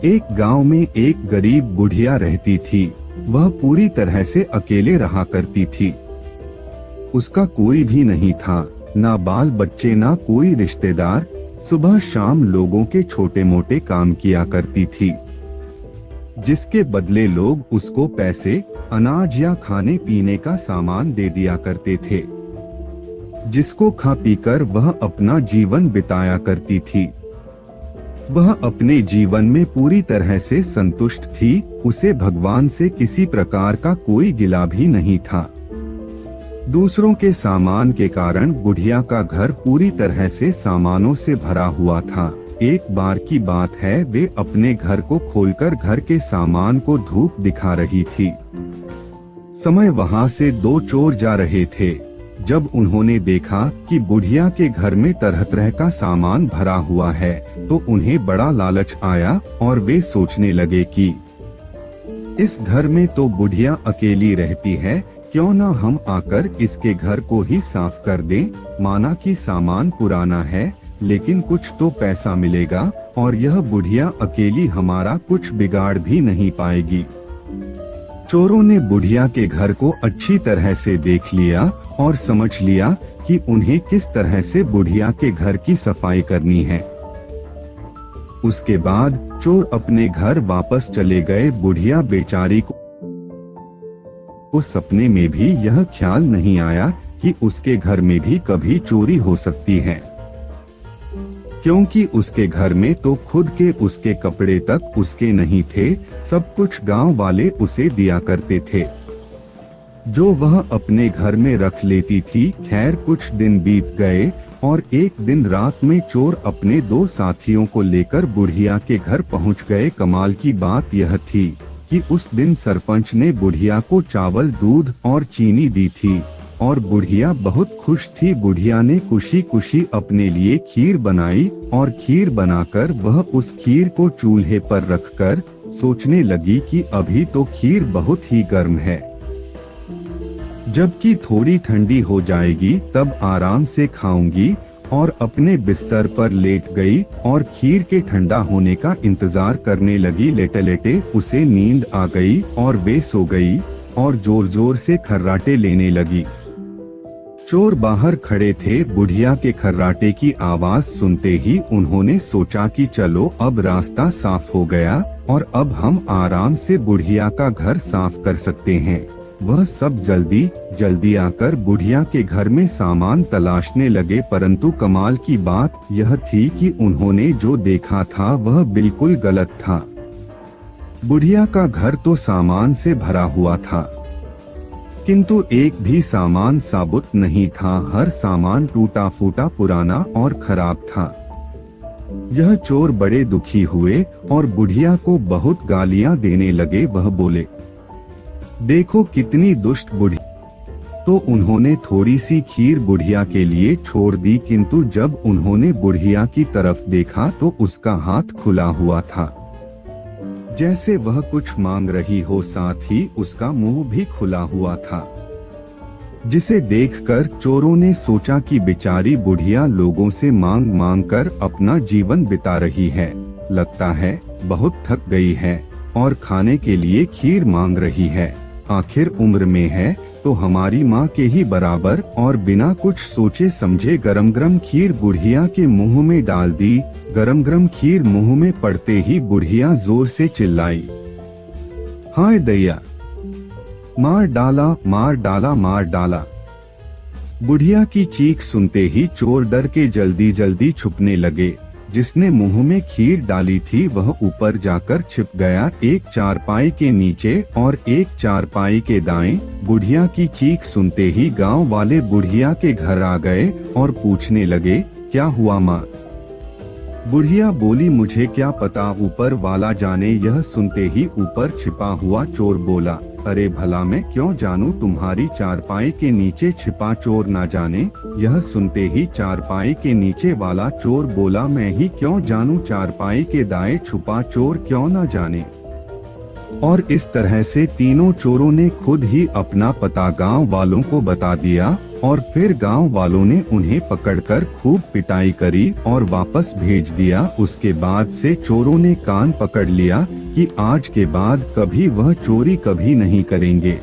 एक गांव में एक गरीब बुढ़िया रहती थी। वह पूरी तरह से अकेले रहा करती थी। उसका कोई भी नहीं था, ना बाल बच्चे ना कोई रिश्तेदार। सुबह शाम लोगों के छोटे मोटे काम किया करती थी, जिसके बदले लोग उसको पैसे, अनाज या खाने पीने का सामान दे दिया करते थे, जिसको खा पीकर वह अपना जीवन बिताया करती थी। वह अपने जीवन में पूरी तरह से संतुष्ट थी। उसे भगवान से किसी प्रकार का कोई गिला भी नहीं था। दूसरों के सामान के कारण बुढ़िया का घर पूरी तरह से सामानों से भरा हुआ था। एक बार की बात है, वे अपने घर को खोलकर घर के सामान को धूप दिखा रही थी। समय वहां से दो चोर जा रहे थे। जब उन्होंने देखा कि बुढ़िया के घर में तरह तरह का सामान भरा हुआ है, तो उन्हें बड़ा लालच आया और वे सोचने लगे कि इस घर में तो बुढ़िया अकेली रहती है, क्यों ना हम आकर इसके घर को ही साफ कर दें। माना कि सामान पुराना है, लेकिन कुछ तो पैसा मिलेगा और यह बुढ़िया अकेली हमारा कुछ बिगाड़ भी नहीं पाएगी। चोरों ने बुढ़िया के घर को अच्छी तरह से देख लिया और समझ लिया कि उन्हें किस तरह से बुढ़िया के घर की सफाई करनी है। उसके बाद चोर अपने घर वापस चले गए। बुढ़िया बेचारी को सपने में भी यह ख्याल नहीं आया कि उसके घर में भी कभी चोरी हो सकती है, क्योंकि उसके घर में तो खुद के उसके कपड़े तक उसके नहीं थे। सब कुछ गांव वाले उसे दिया करते थे, जो वह अपने घर में रख लेती थी। खैर कुछ दिन बीत गए और एक दिन रात में चोर अपने दो साथियों को लेकर बुढ़िया के घर पहुंच गए। कमाल की बात यह थी कि उस दिन सरपंच ने बुढ़िया को चावल, दूध और चीनी दी थी और बुढ़िया बहुत खुश थी। बुढ़िया ने खुशी खुशी अपने लिए खीर बनाई और खीर बनाकर वह उस खीर को चूल्हे पर रखकर सोचने लगी कि अभी तो खीर बहुत ही गर्म है, जबकि थोड़ी ठंडी हो जाएगी तब आराम से खाऊंगी। और अपने बिस्तर पर लेट गई और खीर के ठंडा होने का इंतजार करने लगी। लेटे लेटे उसे नींद आ गई और वे सो गई और जोर जोर से खर्राटे लेने लगी। चोर बाहर खड़े थे। बुढ़िया के खर्राटे की आवाज सुनते ही उन्होंने सोचा कि चलो अब रास्ता साफ हो गया और अब हम आराम से बुढ़िया का घर साफ कर सकते हैं। वह सब जल्दी जल्दी आकर बुढ़िया के घर में सामान तलाशने लगे, परंतु कमाल की बात यह थी कि उन्होंने जो देखा था वह बिल्कुल गलत था। बुढ़िया का घर तो सामान से भरा हुआ था, किंतु एक भी सामान साबुत नहीं था। हर सामान टूटा फूटा, पुराना और खराब था। यह चोर बड़े दुखी हुए और बुढ़िया को बहुत गालियां देने लगे। वह बोले, देखो कितनी दुष्ट बुढ़ी। तो उन्होंने थोड़ी सी खीर बुढ़िया के लिए छोड़ दी, किंतु जब उन्होंने बुढ़िया की तरफ देखा तो उसका हाथ खुला हुआ था, जैसे वह कुछ मांग रही हो। साथ ही उसका मुंह भी खुला हुआ था, जिसे देखकर चोरों ने सोचा कि बेचारी बुढ़िया लोगों से मांग मांग कर अपना जीवन बिता रही है, लगता है बहुत थक गई है और खाने के लिए खीर मांग रही है। आखिर उम्र में है तो हमारी माँ के ही बराबर। और बिना कुछ सोचे समझे गरम गरम खीर बुढ़िया के मुंह में डाल दी। गरम गरम खीर मुंह में पड़ते ही बुढ़िया जोर से चिल्लाई, हाय दैया, मार डाला मार डाला मार डाला। बुढ़िया की चीख सुनते ही चोर डर के जल्दी जल्दी छुपने लगे। जिसने मुंह में खीर डाली थी वह ऊपर जाकर छिप गया, एक चारपाई के नीचे और एक चारपाई के दाएं। बुढ़िया की चीख सुनते ही गांव वाले बुढ़िया के घर आ गए और पूछने लगे, क्या हुआ माँ? बुढ़िया बोली, मुझे क्या पता, ऊपर वाला जाने। यह सुनते ही ऊपर छिपा हुआ चोर बोला, अरे भला मैं क्यों जानूं, तुम्हारी चारपाई के नीचे छिपा चोर ना जाने। यह सुनते ही चारपाई के नीचे वाला चोर बोला, मैं ही क्यों जानूं, चारपाई के दाएं छुपा चोर क्यों ना जाने। और इस तरह से तीनों चोरों ने खुद ही अपना पता गांव वालों को बता दिया और फिर गांव वालों ने उन्हें पकड़कर खूब पिटाई करी और वापस भेज दिया। उसके बाद से चोरों ने कान पकड़ लिया कि आज के बाद कभी वह चोरी कभी नहीं करेंगे।